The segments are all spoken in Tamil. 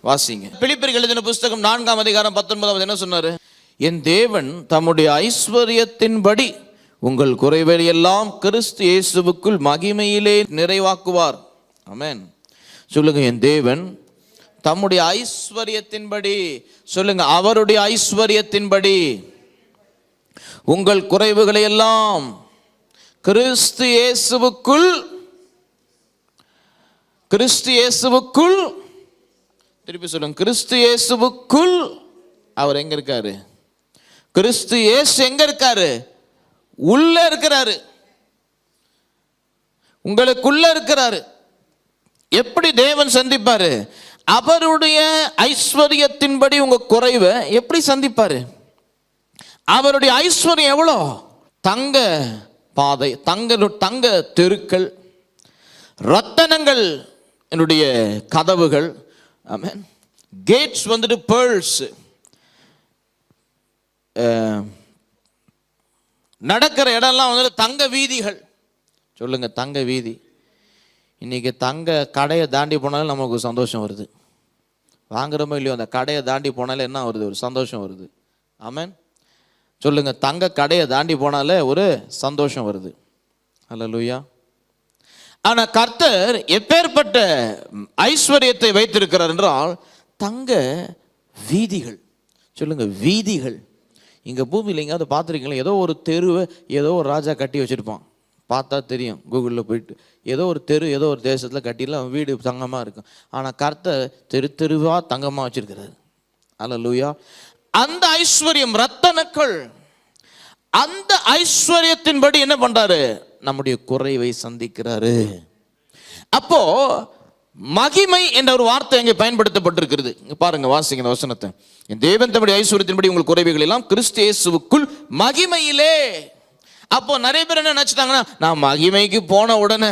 வாசிங்க. பிலிப்பியர்கள் எழுதின புஸ்தகம் 4ஆம் அதிகாரம் 19 என்ன சொன்னாரு? என் தேவன் தம்முடைய ஐஸ்வரியத்தின்படி உங்கள் குறைகளை எல்லாம் கிறிஸ்து இயேசுவுக்குள் மகிமையிலே நிறைவாக்குவார். ஆமென். சொல்லுங்க, என் தேவன் தம்முடைய ஐஸ்வரியத்தின்படி. சொல்லுங்க, அவருடைய ஐஸ்வரியத்தின்படி உங்கள் குறைவுகளை எல்லாம் கிறிஸ்து இயேசுவுக்குள். கிறிஸ்து இயேசுவுக்குள். திருப்பி சொல்லுங்க, கிறிஸ்து இயேசுவுக்குள். அவர் எங்க இருக்காரு? கிறிஸ்து இயேசு எங்க இருக்காரு? உள்ள இருக்கிறாரு, உங்களுக்குள்ள இருக்கிறாரு. எப்படி தேவன் சந்திப்பாரு? அவருடைய ஐஸ்வரியத்தின்படி உங்க குறைவை எப்படி சந்திப்பாரு? அவருடைய ஐஸ்வர்யம் எவ்வளோ? தங்க பாதை, தங்க தெருக்கள், ரத்தனங்கள் என்னுடைய கதவுகள். ஆமென். கேட்ஸ் வந்துட்டு பேர்ல்ஸ். நடக்கிற இடம்லாம் வந்து தங்க வீதிகள். சொல்லுங்க, தங்க வீதி. இன்னைக்கு தங்க கடையை தாண்டி போனாலும் நமக்கு சந்தோஷம் வருது. வாங்குறோமோ இல்லையோ, அந்த கடையை தாண்டி போனாலே என்ன வருது? ஒரு சந்தோஷம் வருது. ஆமென். சொல்லுங்க, தங்க கடையை தாண்டி போனாலே ஒரு சந்தோஷம் வருது. அல்லேலூயா. ஆனா கர்த்தர் எப்பேற்பட்ட ஐஸ்வர்யத்தை வைத்திருக்கிறார் என்றால் தங்க வீதிகள். சொல்லுங்க, வீதிகள். இங்கே பூமியில் எங்கேயாவது பார்த்துருக்கீங்களா? ஏதோ ஒரு தெருவை ஏதோ ஒரு ராஜா கட்டி வச்சுருப்பான். பார்த்தா தெரியும், கூகுளில் போயிட்டு. ஏதோ ஒரு தெரு ஏதோ ஒரு தேசத்தில் கட்டிலாம் வீடு தங்கமாக இருக்கும். ஆனால் கர்த்தர் தெருவாக தங்கமாக வச்சுருக்கிறாரு. அல்லேலூயா. அந்த ஐஸ்வர்யம், ரத்தனக்கள், அந்த ஐஸ்வர்யத்தின்படி என்ன பண்றாரு? நம்முடைய குறைவை சந்திக்கிறாரு. அப்போ மகிமை என்ற ஒரு வார்த்தை இங்கே பயன்படுத்தப்பட்டிருக்கிறது. பாருங்க, வாசிங்க இந்த வசனத்தை. என் தேவன் தம்முடைய ஐஸ்வர்யத்தின்படி உங்கள் குறைவைகள் எல்லாம் கிறிஸ்து இயேசுவுக்குள் மகிமையிலே. அப்போ நிறைய பேர் என்ன நினைச்சிட்டாங்கன்னா, நான் மகிமைக்கு போன உடனே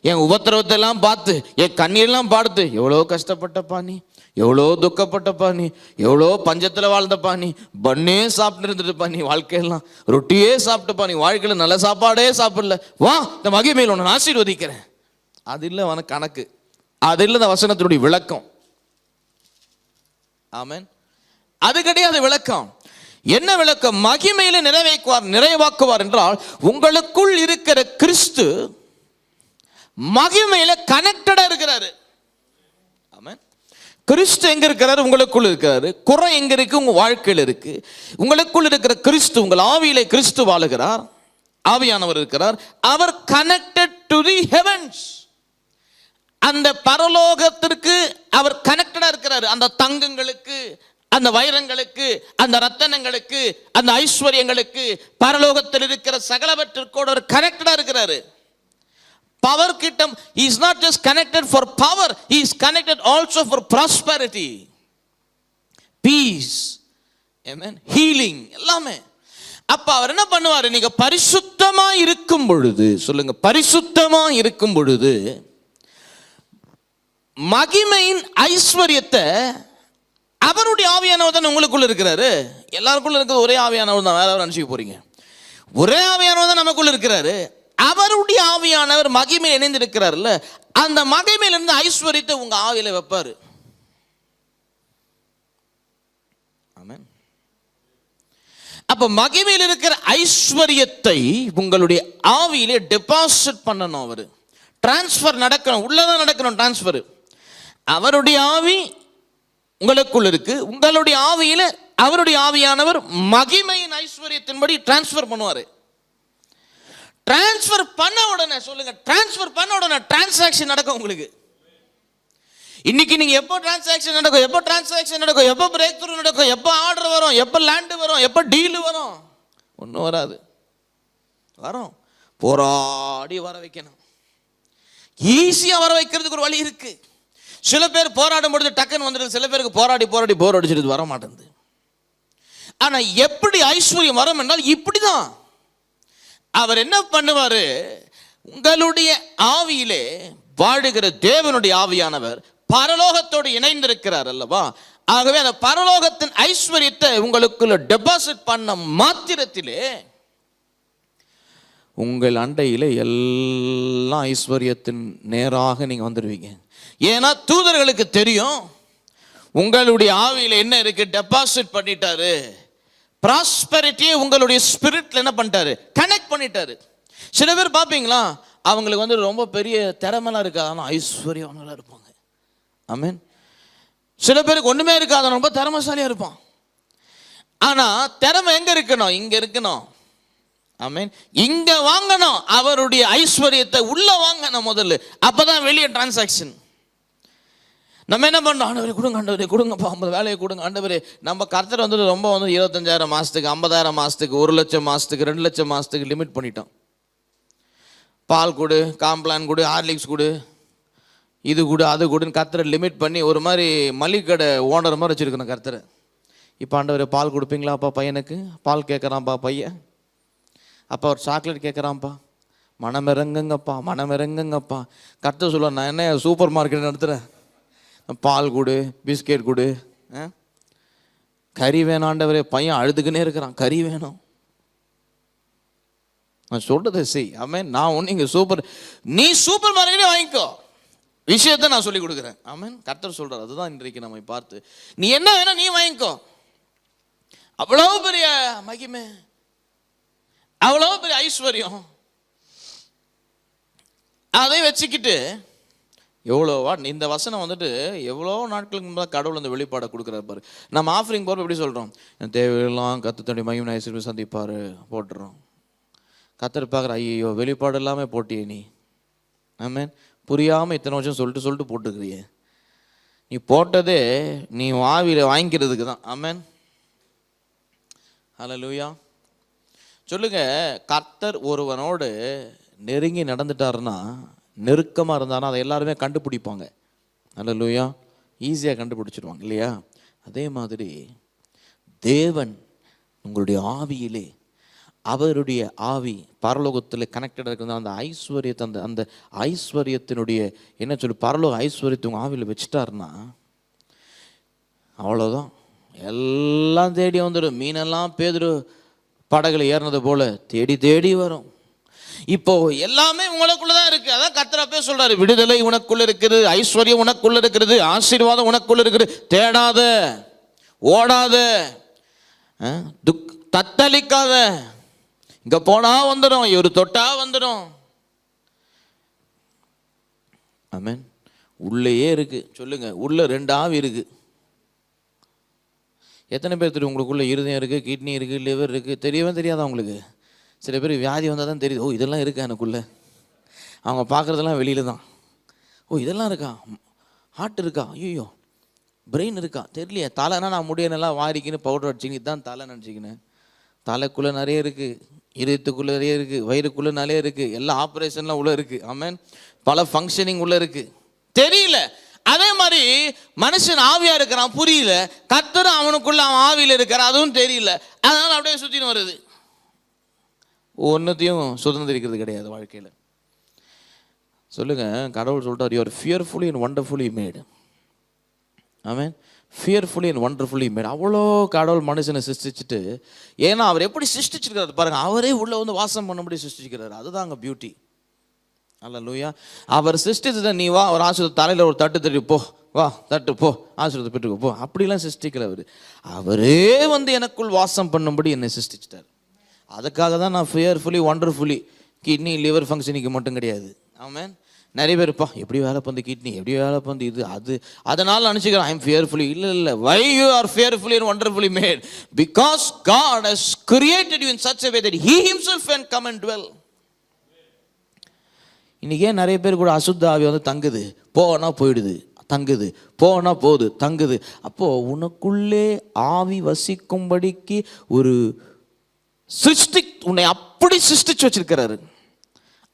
என் உபத்திரவத்தை எல்லாம் பார்த்து, என் கண்ணீரெல்லாம் பார்த்து, எவ்வளோ கஷ்டப்பட்டப்பா நீ, எவ்வளோ துக்கப்பட்டப்பா நீ, எவ்வளோ பஞ்சத்தில் வாழ்ந்தப்பா நீ, பண்ணே சாப்பிட்டு இருந்துட்டுப்பா நீ, வாழ்க்கையெல்லாம் ரொட்டியே சாப்பிட்டுப்பா நீ, வாழ்க்கையில் நல்ல சாப்பாடே சாப்பிடல, வா இந்த மகிமையில் உன்னை ஆசீர்வதிக்கிறேன். அது இல்லை உனக்கு கணக்கு. அது இல்லை இந்த வசனத்தினுடைய விளக்கம். ஆமென். அது கிடையாது விளக்கம். என்ன விளக்கம்? மகிமையில நிறைவாக்குவார் என்றால் உங்களுக்குள் இருக்கிற கிறிஸ்து மகிமையில கனெக்டடா இருக்கிறாரு. ஆமென். கிறிஸ்து எங்க இருக்கிறாரு? உங்களுக்குள் இருக்கிறாரு. குறை எங்க இருக்கு? உங்க வாழ்க்கையில் இருக்கு. உங்களுக்குள் இருக்கிற கிறிஸ்து, உங்கள் ஆவியிலே கிறிஸ்து வாழுகிறார், ஆவியானவர் இருக்கிறார். அவர் கனெக்டட் டு தி ஹெவன்ஸ். அந்த பரலோகத்திற்கு அவர் கனெக்டடா இருக்கிறார். அந்த தங்கங்களுக்கு, அந்த வைரங்களுக்கு, அந்த ரத்தனங்களுக்கு, அந்த ஐஸ்வர்யங்களுக்கு, பரலோகத்தில் இருக்கிற சகலவற்றிற்கோடு அவர் கனெக்டடா இருக்கிறாரு. பவர் கிட்டம் is not just connected for power, he is connected also for prosperity, peace, amen, healing, எல்லாமே. அப்ப அவர் என்ன பண்ணுவாரு? நீங்க பரிசுத்தமா இருக்கும் பொழுது, சொல்லுங்க, பரிசுத்தமா இருக்கும் பொழுது மகிமையின் ஐஸ்வர்யத்தை, அவருடைய ஆவியானவர் தான் உங்களுக்குள்ள இருக்கிறாரு. எல்லாருக்குள்ள இருக்கிறது ஒரே ஆவியானவர் தான். வேற நினைச்சுக்க போறீங்க? ஒரே ஆவியானவர் தான் நமக்குள்ள இருக்கிறாரு. அவருடைய ஆவியானவர் மகிமையில் இணைந்து இருக்கிறார்ல, அந்த மகிமையிலிருந்து ஐஸ்வர்யத்தை உங்க ஆவியில வைப்பாரு. ஆமென். அப்ப மகிமையில் இருக்கிற ஐஸ்வர்யத்தை உங்களுடைய ஆவியிலே டெபாசிட் பண்ணணும். அவரு டிரான்ஸ்பர் நடக்கணும். உள்ளதான் நடக்கணும் டிரான்ஸ்பர். அவருடைய ஆவி உங்களுக்குள் இருக்கு. உங்களுடைய ஆவியில அவருடைய ஆவியானவர் மகிமையின் ஐஸ்வர்யத்தின்படி டிரான்ஸ்பர் பண்ணுவாரு. டிரான்ஸ்பர் பண்ண உடனே, சொல்லுங்க, டிரான்ஸ்பர் பண்ண உடனே டிரான்சாக்ஷன் நடக்கும் உங்களுக்கு. இன்னைக்கு நீங்க எப்போ டிரான்சாக்ஷன் நடக்கும், எப்போ டிரான்சாக்ஷன் நடக்கும், எப்போ பிரேக் த்ரூ நடக்கும், எப்போ ஆர்டர் வரும், எப்போ லேண்ட் வரும், எப்போ டீல் வரும்? ஒன்றும் வராது. வரும், போராடி வர வைக்கணும். ஈஸியா வர வைக்கிறதுக்கு ஒரு வழி இருக்கு. சில பேர் போராடும் பொழுது டக்குன்னு வந்துடுது. சில பேருக்கு போராடி போர் அடிச்சிட்டு வர மாட்டேங்குது. ஆனா எப்படி ஐஸ்வர்யம் வரும் என்றால் இப்படிதான். அவர் என்ன பண்ணுவாரு? உங்களுடைய ஆவியிலே வாழுகிற தேவனுடைய ஆவியானவர் பரலோகத்தோடு இணைந்திருக்கிறார் அல்லவா? ஆகவே அந்த பரலோகத்தின் ஐஸ்வர்யத்தை உங்களுக்குள்ள டெபாசிட் பண்ண மாத்திரத்திலே உங்கள் அண்டையில எல்லாம் ஐஸ்வர்யத்தின் நேராக நீங்க வந்துடுவீங்க. ஏன்னா தூதர்களுக்கு தெரியும் உங்களுடைய ஆவியில என்ன இருக்கு? டெபாசிட் பண்ணிட்டாரு. ப்ராஸ்பெரிட்டியை உங்களுடைய ஸ்பிரிட்ல என்ன பண்ணிட்டாரு? கனெக்ட் பண்ணிட்டாரு. சில பேர் பார்ப்பீங்களா, அவங்களுக்கு ரொம்ப பெரிய திறமெல்லாம் இருக்காது, ஆனால் ஐஸ்வர்யவங்களா இருப்பாங்க. ஆமென். சில பேருக்கு ஒண்ணுமே இருக்காது, ரொம்ப திறமைசாலியா இருப்பான். ஆனா திறமை எங்க இருக்கணும்? இங்க இருக்கணும். ஆமென். இங்க வாங்கணும். அவருடைய ஐஸ்வர்யத்தை உள்ள வாங்கணும் முதல்ல. அப்பதான் வெளியே டிரான்சாக்ஷன். நம்ம என்ன பண்ணோம்? ஆண்டவரே கொடுங்க, ஆண்டவரே கொடுங்கப்பா, 50 வேலையை கொடுங்க ஆண்டவரே. நம்ம கர்த்தர் ரொம்ப 25,000 மாசத்துக்கு, 50,000 மாசத்துக்கு, 1,00,000 மாசத்துக்கு, 2,00,000 மாசத்துக்கு லிமிட் பண்ணிட்டோம். பால் கொடு, காம்ப்ளான் கொடு, ஹார்லிக்ஸ் கொடு, இது கொடு, அது கொடுன்னு கர்த்தரை லிமிட் பண்ணி ஒரு மாதிரி மளிகை கடை ஓனர் மாதிரி வச்சுருக்கணும் கர்த்தரை. இப்போ ஆண்டவரே பால் கொடுப்பீங்களாப்பா பையனுக்கு? பால் கேட்குறான்ப்பா பையன். அப்பா ஒரு சாக்லேட் கேட்குறான்ப்பா, மனமிறங்குங்கப்பா, மனமிறங்குங்கப்பா. கர்த்தர் சொல்ல, நான் என்ன சூப்பர் மார்க்கெட் நடத்துகிறேன்? பால் கொடு, பிஸ்கெட் கொடு, கறி வேணும் ஆண்டவரே. பையன் அழுதுக்குன்னே இருக்கிறான், கறி வேணும். நான் சொல்றதை செய். ஆமென். நான் ஒன்று இங்கே நீ சூப்பர் மார்க்கெட்டே வாங்கிக்கோ, விஷயத்தை நான் சொல்லி கொடுக்குறேன். ஆமென். கர்த்தர் சொல்றார். அதுதான் இன்றைக்கு நம்ம பார்த்து, நீ என்ன வேணும் நீ வாங்கிக்கோ. அவ்வளவு பெரிய மகிமை, அவ்வளவு பெரிய ஐஸ்வர்யம். அதை வச்சுக்கிட்டு எவ்வளோவா இந்த வசனம் எவ்வளோ நாட்களுக்கு முன்னாடி கடவுள் அந்த வெளிப்பாடை கொடுக்குறாரு பாரு. நம்ம ஆஃபரிங் போகிறப்ப எப்படி சொல்கிறோம்? தேவையெல்லாம் கர்த்தருடைய மகிமை ஐஸ்வர்யம் சந்திப்பார் போட்டுறோம். கர்த்தர் பார்க்குற, ஐயோ வெளிப்பாடு எல்லாமே போட்டியே நீ. ஆமென். புரியாமல் இத்தனை வருஷம் சொல்லிட்டு போட்டுக்கிறியே. நீ போட்டதே நீ ஆவியில் வாங்கிக்கிறதுக்கு தான். ஆமென். ஹல்லேலூயா. சொல்லுங்க, கர்த்தர் ஒருவனோடு நெருங்கி நடந்துட்டாருன்னா, நெருக்கமாக இருந்தானா அதை எல்லாருமே கண்டுபிடிப்பாங்க. ஹல்லேலூயா. ஈஸியாக கண்டுபிடிச்சிடுவாங்க இல்லையா? அதே மாதிரி தேவன் உங்களுடைய ஆவியிலே, அவருடைய ஆவி பரலோகத்தில் கனெக்டடாக இருக்கிறது. அந்த ஐஸ்வர்யத்தை, அந்த ஐஸ்வர்யத்தினுடைய என்ன சொல்லு, பரலோக ஐஸ்வர்யத்தை உங்கள் ஆவியில் வச்சுட்டாருன்னா அவ்வளோதான். எல்லாம் தேடி வந்துடும். மீனெல்லாம் பேதுரு படகுல ஏறினது போல தேடி தேடி வரும். இப்போ எல்லாமே உங்களுக்குள்ளதான் இருக்கு. அதான் கர்த்தர் சொல்றாரு, விடுதலை உனக்குள்ள இருக்குது, ஐஸ்வர்யம் உனக்குள்ள இருக்கிறது, ஆசீர்வாதம் உனக்குள்ள இருக்குது. தேடாத, ஓடாத, தத்தளிக்காத. இங்க போனா வந்துடும், ஒரு தொட்டா வந்துடும். ஆமென். உள்ளேயே இருக்கு. சொல்லுங்க, உள்ள 2 ஆவி இருக்கு. எத்தனை பேர் தெரியும் உங்களுக்குள்ள? இருதயம் இருக்குது, கிட்னி இருக்குது, லிவர் இருக்குது. தெரியவே தெரியாதா உங்களுக்கு? சில பேர் வியாதி வந்தால் தான் தெரியுது, ஓ இதெல்லாம் இருக்கா எனக்குள்ளே. அவங்க பார்க்குறதெல்லாம் வெளியில தான். ஓ இதெல்லாம் இருக்கா, ஹார்ட் இருக்கா, ஐயோ பிரெயின் இருக்கா, தெரியலையே. தலைனா நான் முடியனெல்லாம் வாரிக்கின்னு பவுடர் அடிச்சிக்கின்னு இதுதான் தலை நினச்சிக்கின்னு. தலைக்குள்ளே நிறைய இருக்குது, இதயத்துக்குள்ளே நிறைய இருக்குது, வயிறுக்குள்ளே நிறைய இருக்குது, எல்லா ஆப்ரேஷன்லாம் உள்ளே இருக்குது. ஆமென். பல ஃபங்க்ஷனிங் உள்ளே இருக்குது, தெரியல. அதே மாதிரி மனுஷன் ஆவியா இருக்கிறான், புரியல. கர்த்தர் அவனுக்குள்ள அவன் ஆவியில் இருக்கிற, அதுவும் தெரியல. அதனால அப்படியே சுத்தின்னு வருது. ஒன்றுத்தையும் சுதந்திரிக்கிறது கிடையாது வாழ்க்கையில். சொல்லுங்க, கடவுள் சொல்றார், you are fearfully and wonderfully made. Amen. Fearfully and wonderfully made. அவ்வளோ கடவுள் மனுஷனை சிருஷ்டிச்சுட்டு, ஏன்னா அவர் எப்படி சிருஷ்டிச்சிருக்கிறார் பாருங்க, அவரே உள்ள வாசம் பண்ணும்படி சிருஷ்டிக்கிறார். அதுதான் அங்கே பியூட்டி. அல்லேலூயா. அவர் சிருஷ்டிச்சதை நீ வா, அவர் ஆசீர்வாத தலையில் ஒரு தட்டு தட்டி போ, வா தட்டு போ, ஆசீர்வாதத்தை பெற்றுக்கோ போ, அப்படிலாம் சிருஷ்டிக்கல அவர். அவரே எனக்குள் வாசம் பண்ணும்படி என்னை சிருஷ்டிச்சிட்டார். அதுக்காக தான் நான் ஃபியர்ஃபுல்லி வண்டர்ஃபுல்லி. கிட்னி லிவர் ஃபங்க்ஷனிக்கு மட்டும் கிடையாது. ஆமென். நிறைய பேர் இருப்பா, எப்படி வேலை பண்ணு கிட்னி, எப்படி வேலை பண்ணு இது அது, அதனால நினச்சிக்கிறேன் ஐ எம் ஃபியர்ஃபுல்லி. இல்லை, why you are fearfully and wonderfully made? Because God has created you in such a way that He Himself can come and dwell. இன்னைக்கு ஏன் நிறைய பேர் கூட அசுத்த ஆவி தங்குது, போனா போயிடுது, தங்குது, போனா போகுது, தங்குது. அப்போ உனக்குள்ளே ஆவி வசிக்கும்படிக்கு ஒரு சிருஷ்டி உன்னை அப்படி சிருஷ்டிச்சு வச்சிருக்கிறாரு.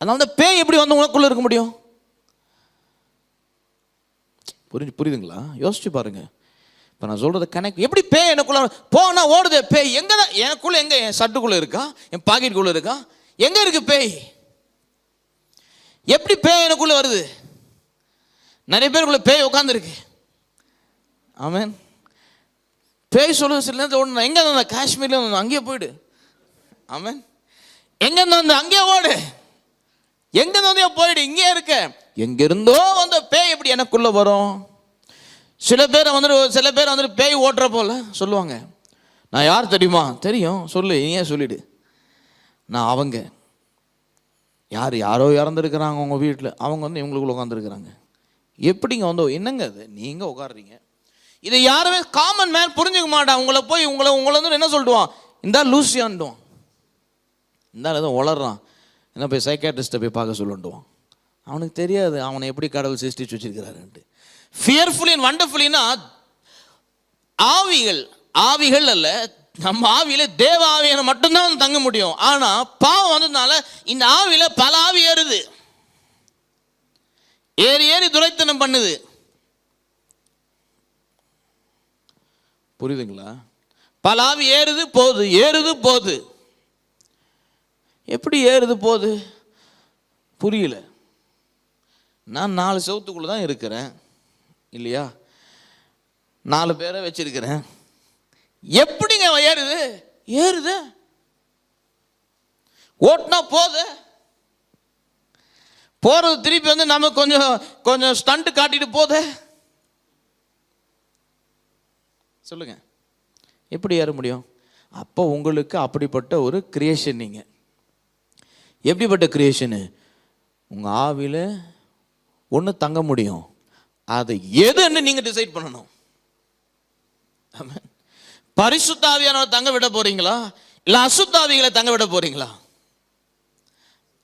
அதனால பேய் எப்படி உனக்குள்ள இருக்க முடியும்? புரியுதுங்களா? யோசிச்சு பாருங்க. இப்போ நான் சொல்றது கனெக்ட். எப்படி பேய் எனக்குள்ள போனா ஓடுது? பேய் எங்க தான் எனக்குள்ள? எங்க? என் சட்டுக்குள்ள இருக்கா, என் பாக்கெட்டுக்குள்ள இருக்கா, எங்க இருக்கு பேய்? எப்படி பேய் எனக்குள்ள வருது? நிறைய பேருக்குள்ள பேய் உட்காந்துருக்கு. ஆமென். பேய் சொல்லுது சில நேரத்தில் ஓடு, எங்க இருந்தா காஷ்மீர்ல அங்கேயே போயிடு. ஆமென். எங்க இருந்தா அங்கேயே ஓடு, எங்க இருந்தா போயிடு, இங்கே இருக்க. எங்க இருந்தோ பேய் எப்படி எனக்குள்ள வரும்? சில பேர் வந்துட்டு பேய் ஓட்டுற போல சொல்லுவாங்க. நான் யார் தெரியுமா? தெரியும், சொல்லு, ஏன் சொல்லிடு. நான் அவங்க யாரோ இறந்துருக்கிறாங்க உங்கள் வீட்டில், அவங்க வந்து இவங்களுக்குள்ள உட்காந்துருக்குறாங்க. எப்படிங்க வந்து என்னங்க அது நீங்கள் உட்காடுறீங்க? இதை யாருமே காமன் மேன் புரிஞ்சுக்க மாட்டான். உங்களை வந்து என்ன சொல்லிடுவான்? இந்த லூசியான்டுவான், இந்த எதுவும் வளர்றான், என்ன போய் சைக்காட்ரிஸ்ட்டை போய் பார்க்க சொல்லிட்டுவான். அவனுக்கு தெரியாது அவனை எப்படி கடவுள் சிருஷ்டிச்சு வச்சிருக்கிறாருன்ட்டு. ஃபியர்ஃபுல்லி அண்ட் வண்டர்ஃபுல்லினா ஆவிகள் அல்ல, நம்ம ஆவியில தேவ ஆவியான மட்டும்தான் தங்க முடியும். ஆனா பாவம் வந்ததுனால இந்த ஆவியில பல ஆவி ஏறுது, ஏறி துரைத்தனம் பண்ணுது. புரியுதுங்களா? பல ஆவி ஏறுது போகுது. எப்படி ஏறுது போகுது புரியல. நான் 4 செவத்துக்குள்ள தான் இருக்கிறேன் இல்லையா? 4 பேரை வச்சிருக்கிறேன். எப்படிங்க ஏறுது? ஓட்டுனா போறது திருப்பி வந்து நம்ம கொஞ்சம் ஸ்டண்ட் காட்டிட்டு போதே. சொல்லுங்க, எப்படி ஏற முடியும்? அப்போ உங்களுக்கு அப்படிப்பட்ட ஒரு கிரியேஷன். நீங்க எப்படிப்பட்ட கிரியேஷனு? உங்க ஆவில ஒன்று தங்க முடியும், அது எதுன்னு நீங்க டிசைட் பண்ணணும். பரிசுத்த ஆவியானவர் தங்க விட போறீங்களா இல்ல அசுத்த ஆவிகளை தங்க விட போறீங்களா?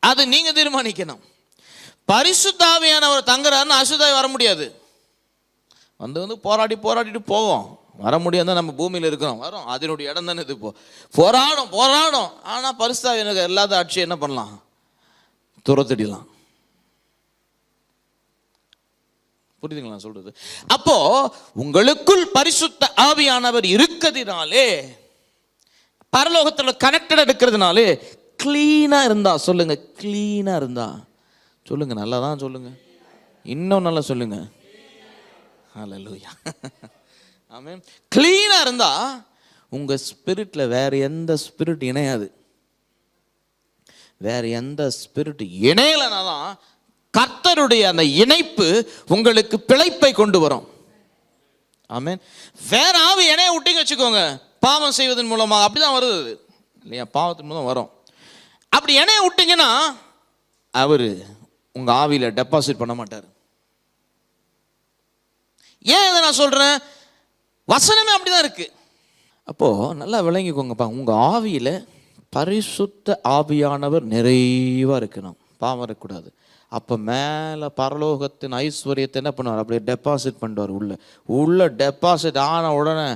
அது நீங்க தீர்மானிக்கணும். பரிசுத்த ஆவியானவர் தங்குறாருன்னு அசுத்த ஆவி வர முடியாது. வந்து போராடிட்டு போவோம். வர முடியாது, நம்ம பூமியில் இருக்கிறோம், வரும், அதனுடைய இடம் தானே இது. போராடும். ஆனா பரிசுத்த ஆவியானவர் எல்லாத ஆட்சி என்ன பண்ணலாம்? துரத்திடலாம். புரியுதுங்களா சொல்றது? அப்போ உங்களுக்குள் பரிசுத்த ஆவியானவர் இருக்கிறதுனாலே, பரலோகத்தில் கனெக்டட் இருக்கிறதுனாலே, கிளீனா இருந்தா சொல்லுங்க, கிளீனா இருந்தா சொல்லுங்க, நல்லா தான் சொல்லுங்க, இன்னும் நல்லா சொல்லுங்க. ஹல்லேலூயா. ஆமென். கிளீனா இருந்தா உங்க ஸ்பிரிட்ல வேற எந்த ஸ்பிரிட் இணையாது. வேற எந்த ஸ்பிரிட் இணையலனாதான் கர்த்தருடைய அந்த இணைப்பு உங்களுக்கு பிழைப்பை கொண்டு வரும். ஆமென். வேற ஆவி இணைய விட்டீங்க வச்சுக்கோங்க, பாவம் செய்வதன் மூலமாக அப்படிதான் வருது இல்லையா? பாவத்தின் மூலம் வரும். அப்படி இணைய விட்டீங்கன்னா அவரு உங்க ஆவியில டெபாசிட் பண்ண மாட்டார். ஏன் இதை நான் சொல்றேன்? வசனமே அப்படிதான் இருக்கு. அப்போ நல்லா விளங்கிக்கோங்கப்பா, உங்க ஆவியில பரிசுத்த ஆவியானவர் நிறைவா இருக்கணும், பாவம் இருக்கக்கூடாது. அப்போ மேலே பரலோகத்தின் ஐஸ்வர்யத்தை என்ன பண்ணுவார்? அப்படியே டெபாசிட் பண்ணுவார். உள்ள டெபாசிட் ஆன உடனே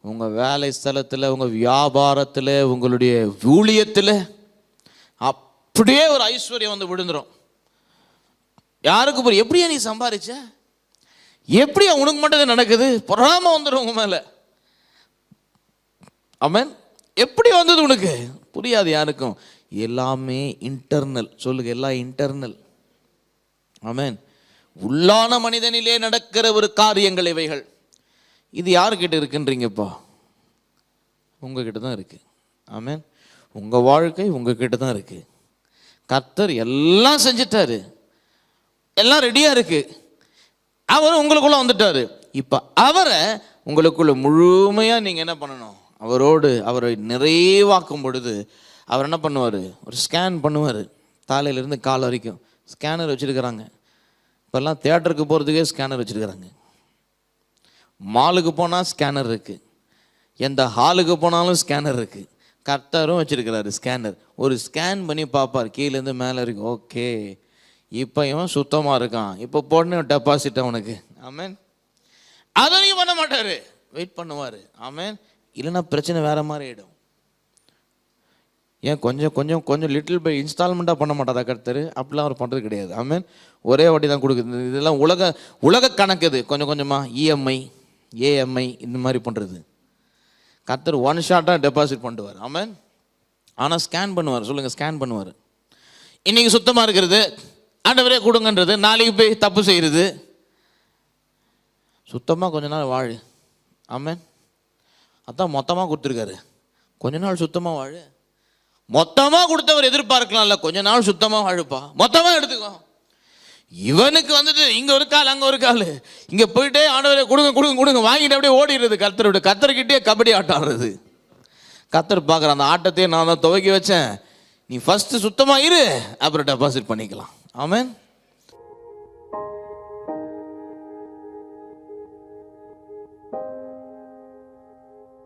உங்கள் வேலை ஸ்தலத்தில், உங்கள் வியாபாரத்தில், உங்களுடைய ஊழியத்தில் அப்படியே ஒரு ஐஸ்வர்யம் வந்து விழுந்துடும். யாருக்கு புரியும்? எப்படியா நீ சம்பாதிச்ச? எப்படியா உனக்கு மட்டும் நடக்குது? பொறாம வந்துடும் உங்க மேலே. ஆமென். எப்படி வந்தது உனக்கு? புரியாது யாருக்கும். எல்லாமே இன்டர்னல். சொல்லுங்க, எல்லாம் இன்டர்னல். ஆமென். உள்ளான மனிதனிலே நடக்கிற ஒரு காரியங்கள் இவைகள். இது யாருக்கிட்ட இருக்குன்றீங்கப்பா? உங்ககிட்ட தான் இருக்கு. ஆமென். உங்க வாழ்க்கை உங்ககிட்ட தான் இருக்கு. கர்த்தர் எல்லாம் செஞ்சிட்டாரு, எல்லாம் ரெடியா இருக்கு. அவர் உங்களுக்குள்ள வந்துட்டாரு. இப்ப அவரை உங்களுக்குள்ள முழுமையா நீங்க என்ன பண்ணணும்? அவரை நிறைவாக்கும் பொழுது அவர் என்ன பண்ணுவார்? ஒரு ஸ்கேன் பண்ணுவார், தலையிலிருந்து கால் வரைக்கும். ஸ்கேனர் வச்சுருக்கிறாங்க. இப்போல்லாம் தியேட்டருக்கு போகிறதுக்கே ஸ்கேனர் வச்சுருக்கிறாங்க. மாலுக்கு போனால் ஸ்கேனர் இருக்குது, எந்த ஹாலுக்கு போனாலும் ஸ்கேனர் இருக்குது. கர்த்தரும் வச்சுருக்கிறாரு ஸ்கேனர். ஒரு ஸ்கேன் பண்ணி பார்ப்பார் கீழேருந்து மேலே வரைக்கும். ஓகே, இப்போ இவன் சுத்தமாக இருக்கான், இப்போ போடனே டெபாசிட் அவனுக்கு. ஆமென். அதையும் பண்ண மாட்டார், வெயிட் பண்ணுவார். ஆமென். இல்லைன்னா பிரச்சனை வேறு மாதிரி ஆகிடும். ஏன் கொஞ்சம் லிட்டில் பை இன்ஸ்டால்மெண்ட்டாக பண்ண மாட்டாரா கர்த்தர்? அப்படிலாம் அவர் பண்ணுறது கிடையாது. ஆமென். ஒரே வாட்டி தான் கொடுக்குது. இதெல்லாம் உலக கணக்கு. இது கொஞ்சமாக இஎம்ஐ, ஏஎம்ஐ இந்த மாதிரி பண்ணுறது. கர்த்தர் ஒன் ஷாட்டாக டெபாசிட் பண்ணுவார். ஆமென். ஆனால் ஸ்கேன் பண்ணுவார். சொல்லுங்கள், ஸ்கேன் பண்ணுவார். இன்றைக்கி சுத்தமாக இருக்கிறது, ஆண்டவரே கொடுங்கன்றது, நாளைக்கு போய் தப்பு செய்கிறது. சுத்தமாக கொஞ்ச நாள் வாழு. ஆமென். அதான் மொத்தமாக கொடுத்துருக்காரு. கொஞ்ச நாள் சுத்தமாக வாழு. மொத்தமாக கொடுத்தவர் எதிர்பார்க்கலாம்ல, கொஞ்ச நாள் சுத்தமாக வாழுப்பா, மொத்தமாக எடுத்துக்கோ. இவனுக்கு வந்துட்டு இங்கே ஒரு கால் அங்கே ஒரு கால், இங்கே போயிட்டே ஆண்டவரை கொடுங்க கொடுங்க கொடுங்க வாங்கிட்டு அப்படியே ஓடிடுறது. கத்தர்கிட்டே கபடி ஆட்டம் ஆடுறது. கத்தர் பார்க்குற அந்த ஆட்டத்தையே நான் தான் துவக்கி வச்சேன், நீ ஃபஸ்ட்டு சுத்தமாக இரு, அப்புறம் டெபாசிட் பண்ணிக்கலாம். ஆமென்.